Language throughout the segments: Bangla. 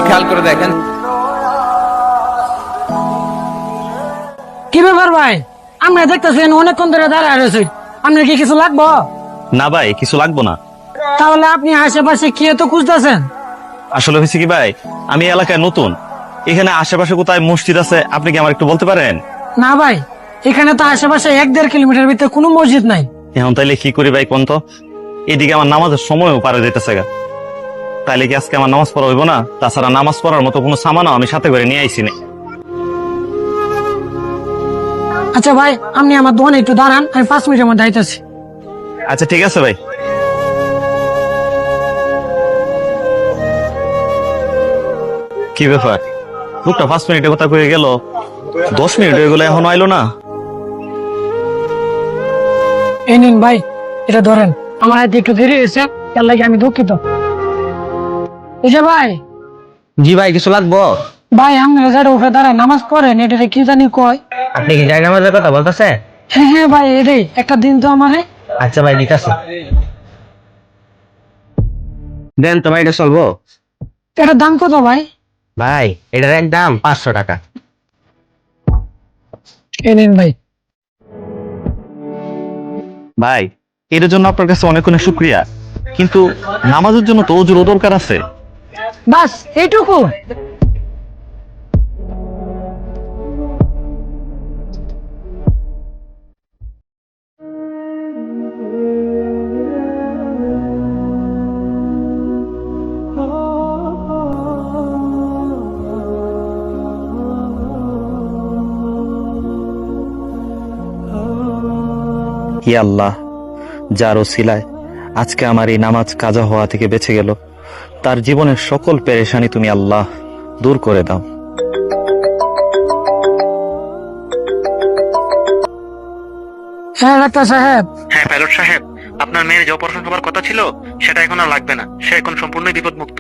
খেয়াল করে দেখেন। কি ব্যাপার ভাই, আমরা দেখতেছেন অনেকক্ষণ ধরে দাঁড়ায় রয়েছে, আপনার কি কিছু লাগবো? না ভাই, কিছু লাগবো না। তাহলে আপনি আশেপাশে কি এত খুঁজতেছেন? আসলে হয়েছে কি ভাই, আমি এই এলাকায় নতুন। এখানে আশেপাশে কোথায় মসজিদ আছে আপনি কি আমার একটু বলতে পারেন? না ভাই, এখানে তো আশেপাশে 1-1.5 কিলোমিটার ভিতরে কোনো মসজিদ নাই। এখন তাইলে কি করি ভাই কোন তো? এদিকে আমার নামাজের সময়ও পারে যেতেছে গা। তাইলে কি আজকে আমার নামাজ পড়া হইব না? তাছাড়া নামাজ পড়ার মতো কোনো সামানও আমি সাথে করে নিয়ে আইছি না। আচ্ছা ভাই, আপনি আমার দোকানে একটু দাঁড়ান, আমি 5 মিনিটের মধ্যে আইতেছি। আচ্ছা ঠিক আছে ভাই। কি ব্যাপার, লোকটা 5 মিনিটের কথা কয়ে গেল, 10 মিনিট হয়ে গেলো এখনো আইলো না। এই নিন ভাই, এটা ধরেন। আমার হাতে একটু দেরি হয়েছে, তার লাগে আমি দুঃখিত। এই যে ভাই, জি ভাই, কিছু লাগবো? ভাই আপনারা যারা উঠে দাঁড়ায় নামাজ পড়েন, এটা কি জানি কয়? আপনি কি জায়গা নামাজের কথা বলতেছে? হ্যাঁ হ্যাঁ ভাই, এটাই একটা দিন তো আমারে। আচ্ছা ভাই, ঠিক আছে, দেন তো ভাই, এটা চলবো? এটার দাম কত ভাই? ভাই এটার একদম 500 টাকা। এই নিন ভাই। ভাই এর জন্য আপনার কাছে অনেক অনেক শুক্রিয়া, কিন্তু নামাজের জন্য তো ওজুরও দরকার আছে। বাস এইটুকু? হি আল্লাহ, যার ওসিলায় আজকে আমার এই নামাজ কাজা হওয়া থেকে বেঁচে গেল, তার জীবনের সকল পেরেশানি তুমি আল্লাহ দূর করে দাও। হ্যাঁ ডাক্তার সাহেব। হ্যাঁ পাইলট সাহেব, আপনার মেয়ের যে অপারেশন হবার কথা ছিল সেটা এখন আর লাগবে না, সে এখন সম্পূর্ণ বিপদমুক্ত।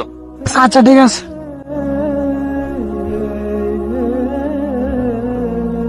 আচ্ছা ঠিক আছে।